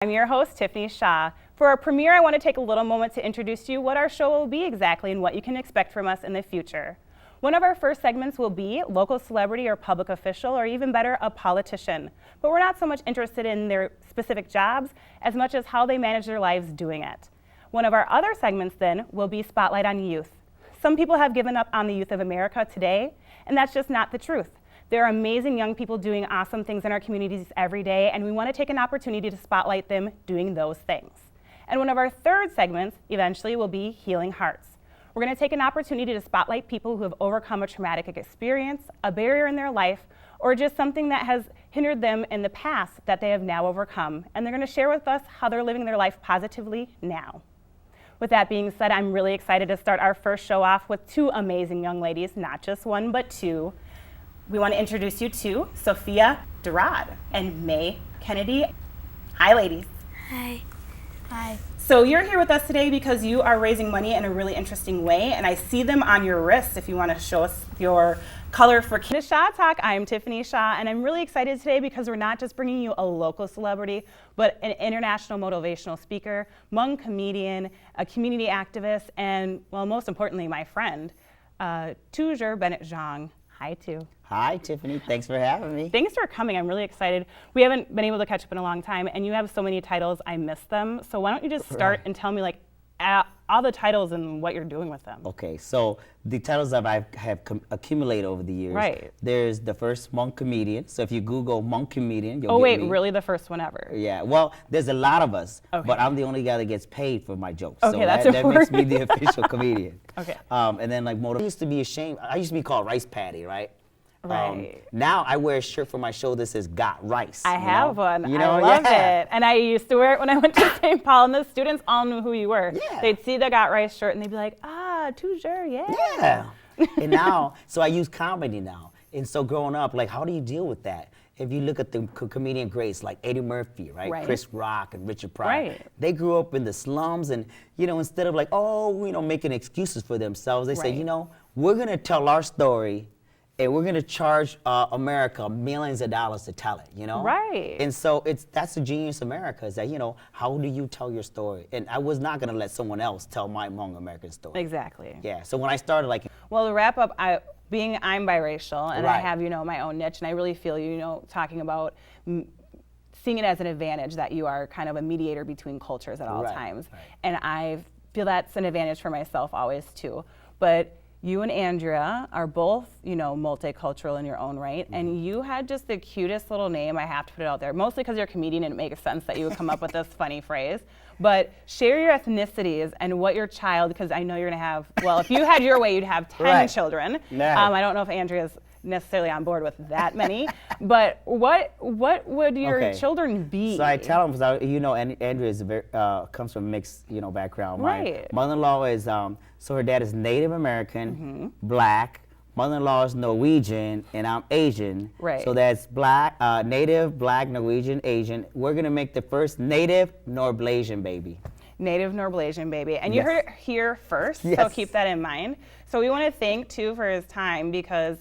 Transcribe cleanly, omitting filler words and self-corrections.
I'm your host, Tiffany Shaw. For our premiere, I want to take a little moment to introduce to you what our show will be exactly and what you can expect from us in the future. One of our first segments will be local celebrity or public official, or even better, a politician. But we're not so much interested in their specific jobs as much as how they manage their lives doing it. One of our other segments then will be Spotlight on Youth. Some people have given up on the youth of America today, and that's just not the truth. There are amazing young people doing awesome things in our communities every day, and we want to take an opportunity to spotlight them doing those things. And one of our third segments eventually will be Healing Hearts. We're going to take an opportunity to spotlight people who have overcome a traumatic experience, a barrier in their life, or just something that has hindered them in the past that they have now overcome. And they're going to share with us how they're living their life positively now. With that being said, I'm really excited to start our first show off with two amazing young ladies, not just one, but two. We want to introduce you to Sophia Durad and May Kennedy. Hi, ladies. Hi. Hi. So you're here with us today because you are raising money in a really interesting way, and I see them on your wrists if you want to show us your color for Kids Shaw Talk. I'm Tiffany Shaw, and I'm really excited today because we're not just bringing you a local celebrity, but an international motivational speaker, Hmong comedian, a community activist, and, well, most importantly, my friend, Tu Bennett Zhang. Hi, Tu. Hi, Tiffany. Thanks for having me. Thanks for coming. I'm really excited. We haven't been able to catch up in a long time, and you have so many titles, I miss them. So why don't you just start and tell me like all the titles and what you're doing with them. Okay, so the titles that I have accumulated over the years. Right. There's the first Hmong comedian. So if you Google Hmong comedian, you'll Oh get wait, me. really the first one ever? Yeah, well, there's a lot of us, Okay. but I'm the only guy that gets paid for my jokes. Okay, so that's that makes me important. the official comedian. Okay. And then like I used to be ashamed. I used to be called Rice Patty, right? Right. Now I wear a shirt for my show that says "Got Rice." I have one. You know, I love yeah. it. And I used to wear it when I went to St. Paul, and the students all knew who you were. Yeah. They'd see the Got Rice shirt, and they'd be like, toujours, yeah. Yeah. And now, so I use comedy now. And so growing up, like, how do you deal with that? If you look at the comedian greats like Eddie Murphy, right? Right. Chris Rock and Richard Pryor. Right. They grew up in the slums, and, instead of like, making excuses for themselves, they say, Right. we're going to tell our story, and we're going to charge America millions of dollars to tell it, Right. And so that's the genius of America, is that, how do you tell your story? And I was not going to let someone else tell my Hmong American story. Exactly. Yeah, so when I started, like, Well, to wrap up, I'm biracial, and I Right. have, my own niche, and I really feel, talking about seeing it as an advantage that you are kind of a mediator between cultures at all Right, times. right. And I feel that's an advantage for myself always too. But you and Andrea are both, multicultural in your own right, and you had just the cutest little name. I have to put it out there, mostly because you're a comedian and it makes sense that you would come up with this funny phrase. But share your ethnicities and what your child, because I know you're gonna have, well, if you had your way, you'd have 10 Right. children. Nah. I don't know if Andrea's necessarily on board with that many, but what would your Okay. children be? So I tell them, Andrea is comes from a mixed, background. Right. My mother-in-law is, so her dad is Native American, Black. Mother-in-law is Norwegian, and I'm Asian. Right. So that's Black, Native, Black, Norwegian, Asian. We're gonna make the first Native Norblasian baby. Native Norblasian baby. And you Yes. heard it here first, so Yes. keep that in mind. So we want to thank Tu for his time, because